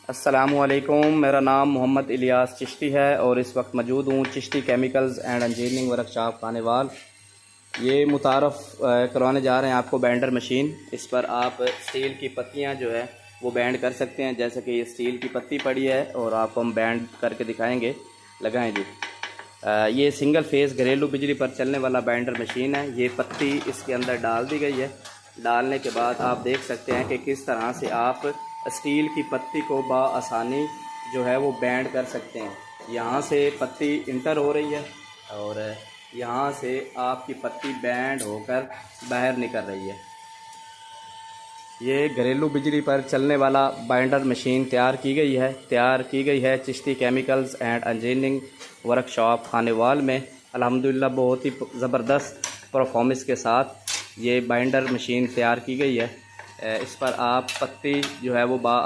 अस्सलामुअलैकुम, मेरा नाम मोहम्मद इलियास चिश्ती है और इस वक्त मौजूद हूँ Chishti chemicals and engineering workshop Khanewal. ये मुतारफ़ करवाने जा रहे हैं आपको बैंडर मशीन। इस पर आप स्टील की पत्तियाँ जो है वो बैंड कर सकते हैं। जैसे कि ये स्टील की पत्ती पड़ी है और आपको हम बैंड करके दिखाएंगे। लगाएं जी। ये सिंगल फेस घरेलू बिजली पर चलने वाला बैंडर मशीन है। ये पत्ती इसके अंदर डाल दी गई है। डालने के बाद आप देख सकते हैं कि किस तरह से आप स्टील की पत्ती को आसानी जो है वो बैंड कर सकते हैं। यहाँ से पत्ती इंटर हो रही है और यहाँ से आपकी पत्ती बैंड होकर बाहर निकल रही है। ये घरेलू बिजली पर चलने वाला बाइंडर मशीन तैयार की गई है Chishti chemicals and engineering workshop Khanewal में। अल्हम्दुलिल्लाह बहुत ही ज़बरदस्त परफॉर्मेंस के साथ ये बाइंडर मशीन तैयार की गई है। इस पर आप पत्ती जो है वो